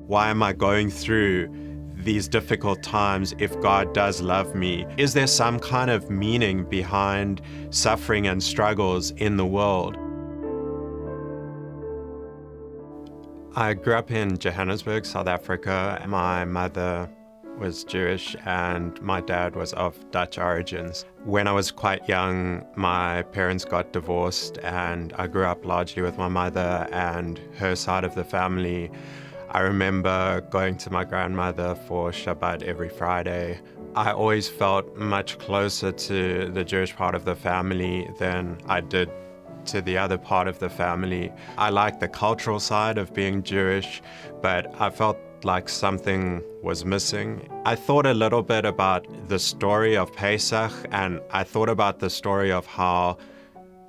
why am I going through these difficult times if God does love me? Is there some kind of meaning behind suffering and struggles in the world? I grew up in Johannesburg, South Africa. My mother was Jewish and my dad was of Dutch origins. When I was quite young, my parents got divorced and I grew up largely with my mother and her side of the family. I remember going to my grandmother for Shabbat every Friday. I always felt much closer to the Jewish part of the family than I did to the other part of the family. I like the cultural side of being Jewish, but I felt like something was missing. I thought a little bit about the story of Pesach, and I thought about the story of how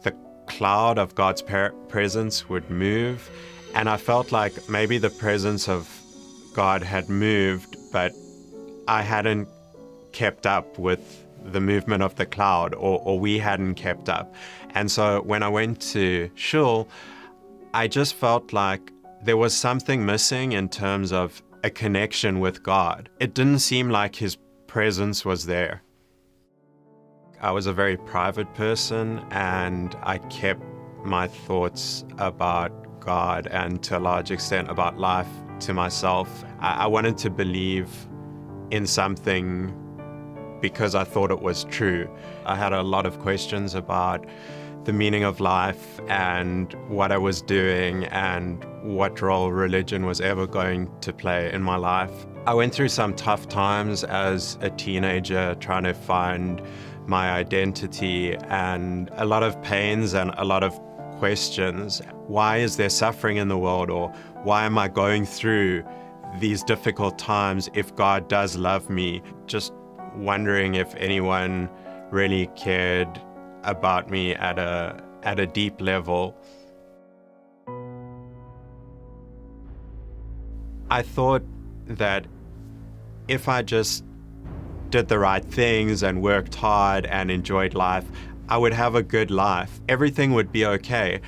the cloud of God's presence would move, and I felt like maybe the presence of God had moved, but I hadn't kept up with the movement of the cloud, or we hadn't kept up. And so when I went to shul, I just felt like there was something missing in terms of a connection with God. It didn't seem like His presence was there. I was a very private person and I kept my thoughts about God and to a large extent about life to myself. I wanted to believe in something because I thought it was true. I had a lot of questions about the meaning of life and what I was doing and what role religion was ever going to play in my life. I went through some tough times as a teenager trying to find my identity and a lot of pains and a lot of questions. Why is there suffering in the world, or why am I going through these difficult times if God does love me? Just wondering if anyone really cared about me at a deep level. I thought that if I just did the right things and worked hard and enjoyed life, I would have a good life. Everything would be okay.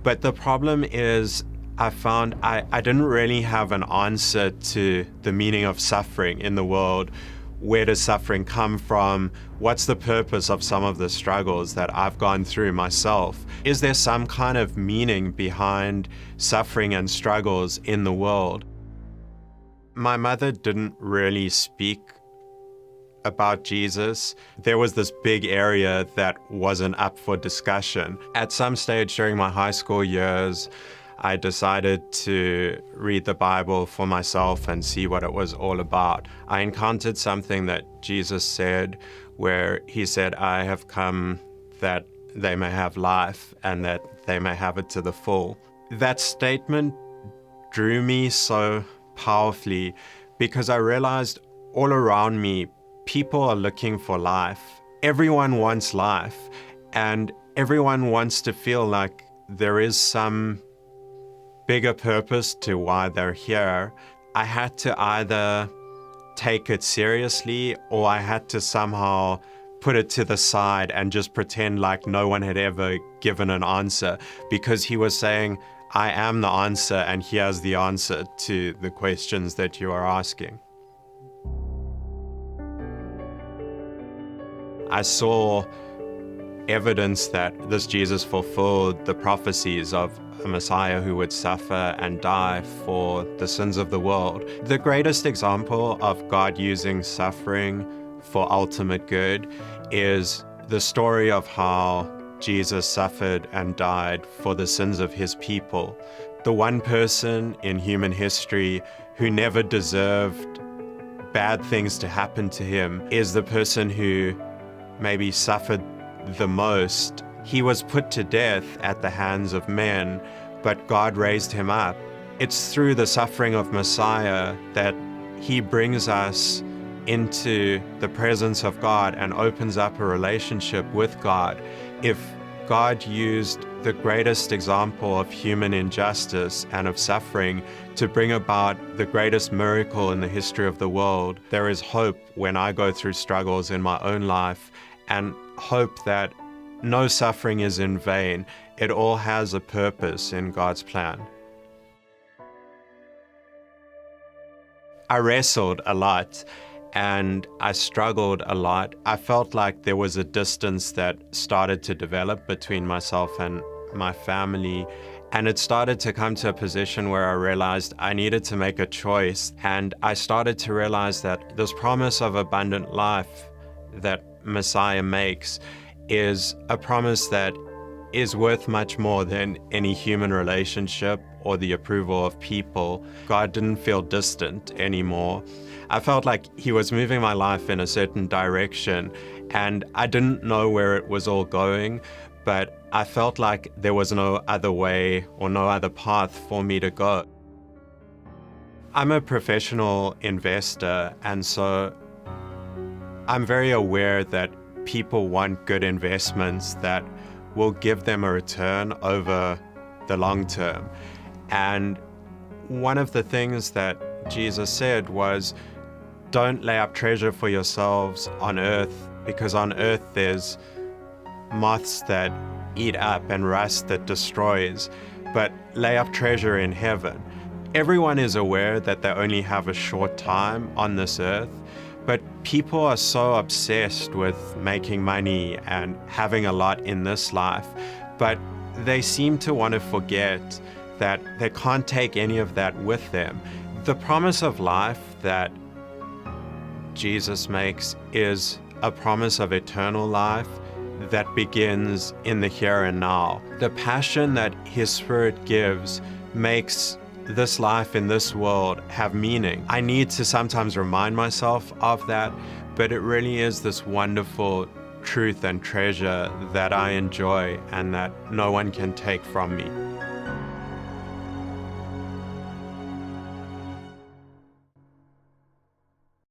But the problem is, I found I didn't really have an answer to the meaning of suffering in the world. Where does suffering come from? What's the purpose of some of the struggles that I've gone through myself? Is there some kind of meaning behind suffering and struggles in the world? My mother didn't really speak about Jesus. There was this big area that wasn't up for discussion. At some stage during my high school years, I decided to read the Bible for myself and see what it was all about. I encountered something that Jesus said, where He said, "I have come that they may have life and that they may have it to the full." That statement drew me so powerfully because I realized all around me, people are looking for life. Everyone wants life, and everyone wants to feel like there is some bigger purpose to why they're here. I had to either take it seriously or I had to somehow put it to the side and just pretend like no one had ever given an answer, because He was saying, I am the answer and here's the answer to the questions that you are asking. I saw evidence that this Jesus fulfilled the prophecies of a Messiah who would suffer and die for the sins of the world. The greatest example of God using suffering for ultimate good is the story of how Jesus suffered and died for the sins of His people. The one person in human history who never deserved bad things to happen to him is the person who maybe suffered the most. He was put to death at the hands of men, but God raised Him up. It's through the suffering of Messiah that He brings us into the presence of God and opens up a relationship with God. If God used the greatest example of human injustice and of suffering to bring about the greatest miracle in the history of the world, there is hope when I go through struggles in my own life, and hope that no suffering is in vain. It all has a purpose in God's plan. I wrestled a lot and I struggled a lot. I felt like there was a distance that started to develop between myself and my family. And it started to come to a position where I realized I needed to make a choice. And I started to realize that this promise of abundant life that Messiah makes is a promise that is worth much more than any human relationship or the approval of people. God didn't feel distant anymore. I felt like He was moving my life in a certain direction, and I didn't know where it was all going, but I felt like there was no other way or no other path for me to go. I'm a professional investor, and so I'm very aware that people want good investments that will give them a return over the long term. And one of the things that Jesus said was, don't lay up treasure for yourselves on earth, because on earth there's moths that eat up and rust that destroys, but lay up treasure in heaven. Everyone is aware that they only have a short time on this earth, but people are so obsessed with making money and having a lot in this life, but they seem to want to forget that they can't take any of that with them. The promise of life that Jesus makes is a promise of eternal life that begins in the here and now. The passion that His Spirit gives makes this life in this world have meaning. I need to sometimes remind myself of that, but it really is this wonderful truth and treasure that I enjoy and that no one can take from me.